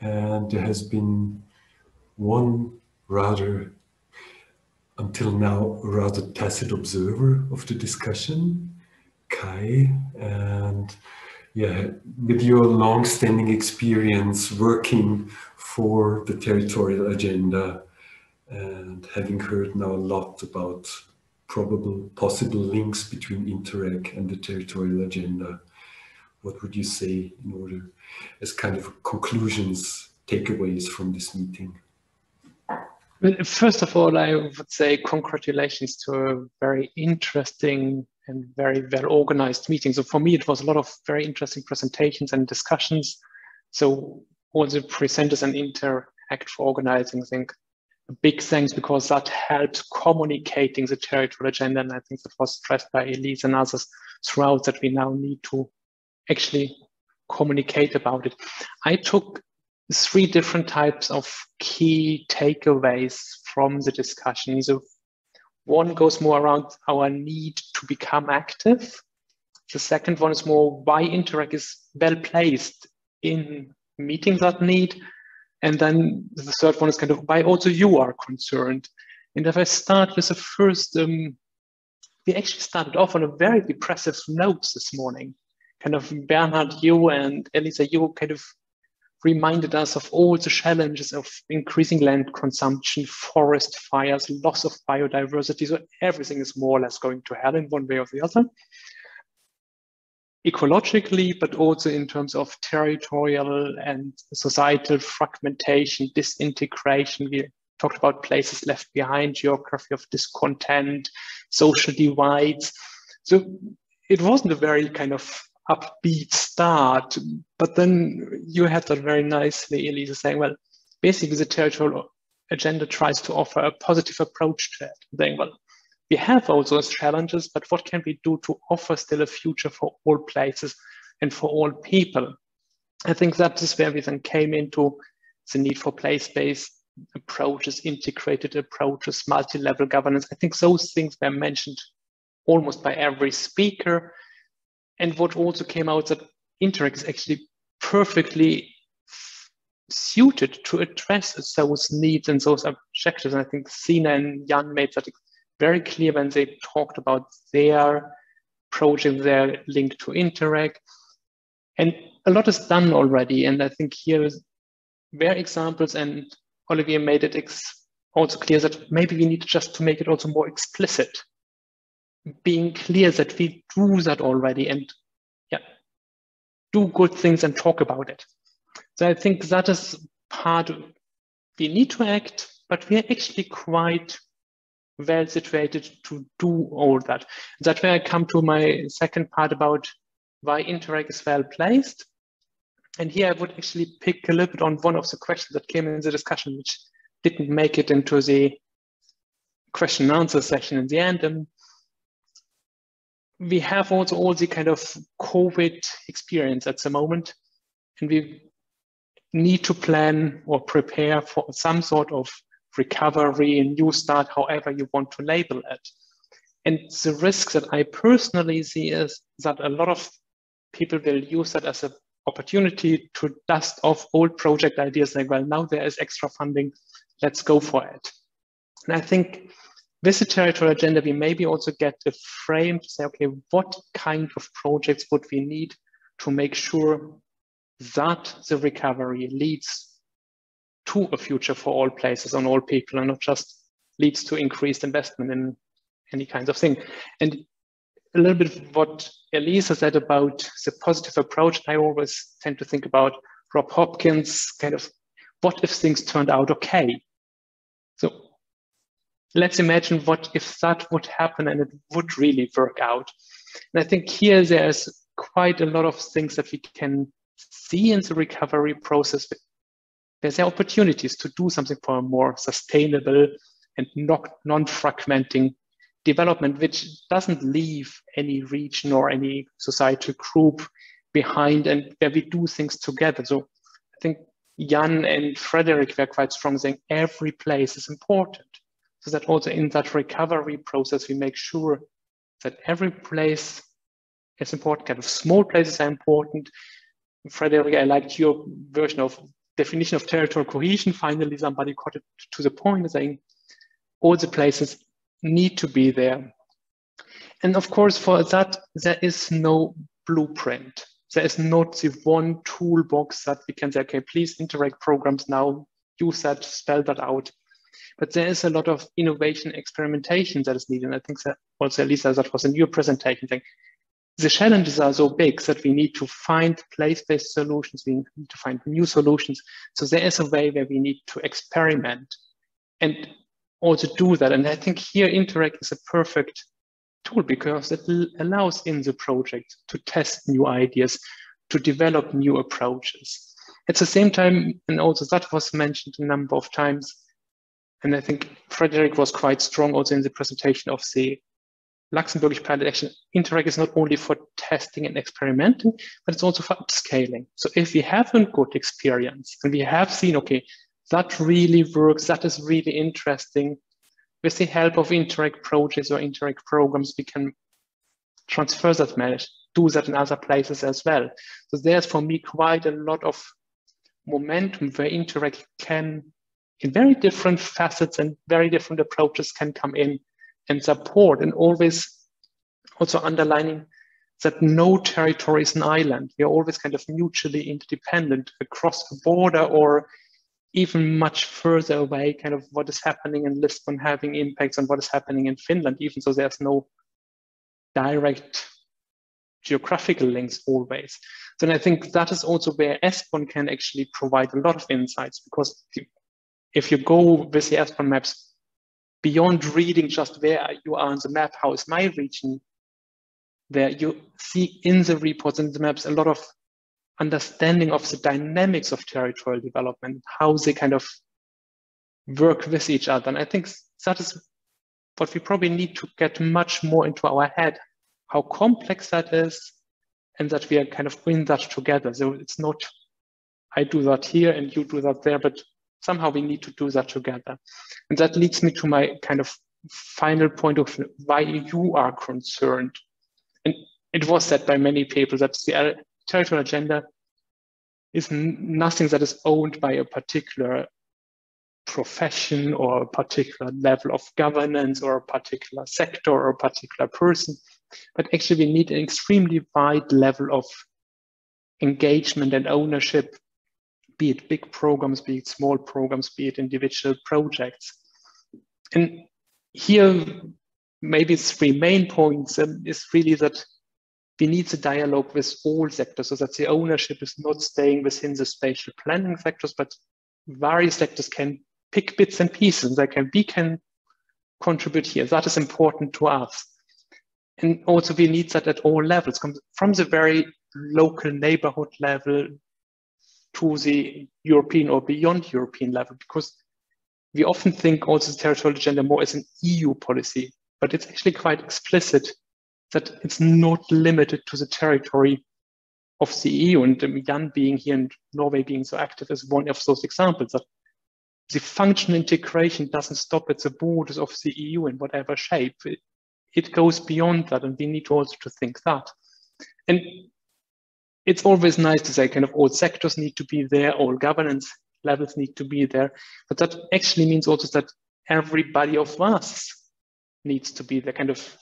And there has been one rather, until now, rather tacit observer of the discussion, Kai. And yeah, with your long-standing experience working for the territorial agenda and having heard now a lot about possible links between Interreg and the territorial agenda, what would you say in order as kind of conclusions, takeaways from this meeting? Well, first of all, I would say congratulations to a very interesting and very well organized meeting. So for me, it was a lot of very interesting presentations and discussions. So all the presenters and Interact for organizing, I think a big thanks, because that helped communicating the territorial agenda. And I think that was stressed by Elise and others throughout, that we now need to actually communicate about it. I took 3 different types of key takeaways from the discussion. So one goes more around our need to become active. The second one is more why Interreg is well placed in meeting that need. And then the third one is kind of why also you are concerned. And if I start with the first, we actually started off on a very depressive note this morning. Kind of Bernhard, you and Elisa, you kind of reminded us of all the challenges of increasing land consumption, forest fires, loss of biodiversity. So everything is more or less going to hell in one way or the other. Ecologically, but also in terms of territorial and societal fragmentation, disintegration. We talked about places left behind, geography of discontent, social divides. So it wasn't a very kind of upbeat start, but then you had that very nicely, Elisa, saying, well, basically the territorial agenda tries to offer a positive approach to it, saying, well, we have all those challenges, but what can we do to offer still a future for all places and for all people? I think that is where we then came into the need for place-based approaches, integrated approaches, multi-level governance. I think those things were mentioned almost by every speaker. And what also came out that Interreg is actually perfectly suited to address those needs and those objectives. And I think Sina and Jan made that very clear when they talked about their project, their link to Interreg. And a lot is done already. And I think here were examples, and Olivier made it also clear that maybe we need just to make it also more explicit, being clear that we do that already and do good things and talk about it. So I think that is part of, we need to act, but we are actually quite well situated to do all that. That's where I come to my second part about why Interreg is well placed. And here I would actually pick a little bit on one of the questions that came in the discussion, which didn't make it into the question and answer session in the end. We have also all the kind of COVID experience at the moment, and we need to plan or prepare for some sort of recovery, new start, however you want to label it. And the risk that I personally see is that a lot of people will use that as an opportunity to dust off old project ideas, like, well, now there is extra funding, let's go for it. And I think with the territorial agenda, we maybe also get a frame to say, okay, what kind of projects would we need to make sure that the recovery leads to a future for all places and all people, and not just leads to increased investment in any kinds of thing. And a little bit of what Elisa said about the positive approach, I always tend to think about Rob Hopkins, kind of, what if things turned out okay? So let's imagine what if that would happen and it would really work out. And I think here there's quite a lot of things that we can see in the recovery process. There's opportunities to do something for a more sustainable and non-fragmenting development, which doesn't leave any region or any societal group behind, and where we do things together. So I think Jan and Frederick were quite strong saying every place is important. So that also in that recovery process, we make sure that every place is important, kind of small places are important. Frederick, I liked your version of definition of territorial cohesion, finally somebody got it to the point of saying all the places need to be there. And of course, for that, there is no blueprint. There is not the one toolbox that we can say, okay, please Interreg programs now, use that, spell that out. But there is a lot of innovation experimentation that is needed. And I think that also, Lisa, that was in your presentation thing. The challenges are so big that we need to find place-based solutions. We need to find new solutions. So there is a way where we need to experiment and also do that. And I think here Interreg is a perfect tool because it allows in the project to test new ideas, to develop new approaches. At the same time, and also that was mentioned a number of times, and I think Frederick was quite strong also in the presentation of the Luxembourgish pilot action. Interreg is not only for testing and experimenting, but it's also for upscaling. So if we have a good experience and we have seen, okay, that really works, that is really interesting, with the help of Interreg projects or Interreg programs, we can transfer that knowledge, do that in other places as well. So there's for me quite a lot of momentum where Interreg can, in very different facets and very different approaches, can come in and support, and always also underlining that no territory is an island. We are always kind of mutually interdependent across a border or even much further away, kind of what is happening in Lisbon having impacts on what is happening in Finland, even so there's no direct geographical links always. So I think that is also where ESPON can actually provide a lot of insights, because if you go with the ESPON maps, beyond reading just where you are on the map, how is my region, there you see in the reports and the maps a lot of understanding of the dynamics of territorial development, how they kind of work with each other. And I think that is what we probably need to get much more into our head, how complex that is, and that we are kind of in that together. So it's not, I do that here and you do that there, but somehow we need to do that together. And that leads me to my kind of final point of why you are concerned. And it was said by many people that the territorial agenda is nothing that is owned by a particular profession or a particular level of governance or a particular sector or a particular person, but actually we need an extremely wide level of engagement and ownership, be it big programs, be it small programs, be it individual projects. And here, maybe 3 main points is really that we need the dialogue with all sectors so that the ownership is not staying within the spatial planning sectors, but various sectors can pick bits and pieces. We can contribute here. That is important to us. And also we need that at all levels, from the very local neighborhood level to the European or beyond European level, because we often think also the territorial agenda more as an EU policy, but it's actually quite explicit that it's not limited to the territory of the EU. And Jan being here and Norway being so active is one of those examples, that the functional integration doesn't stop at the borders of the EU in whatever shape. It goes beyond that, and we need also to think that. And it's always nice to say kind of all sectors need to be there, all governance levels need to be there, but that actually means also that everybody of us needs to be there. Kind of,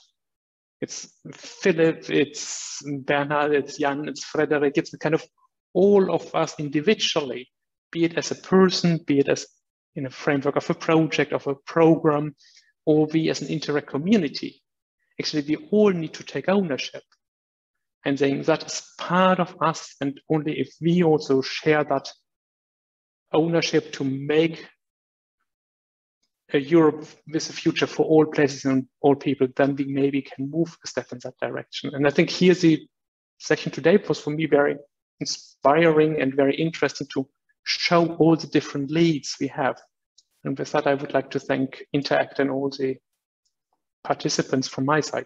it's Philip, it's Bernhard, it's Jan, it's Frederick, it's kind of all of us individually, be it as a person, be it as in a framework of a project, of a program, or we as an Interreg community. Actually, we all need to take ownership and saying that is part of us, and only if we also share that ownership to make a Europe with a future for all places and all people, then we maybe can move a step in that direction. And I think here the session today was for me very inspiring and very interesting to show all the different leads we have. And with that, I would like to thank Interact and all the participants from my side.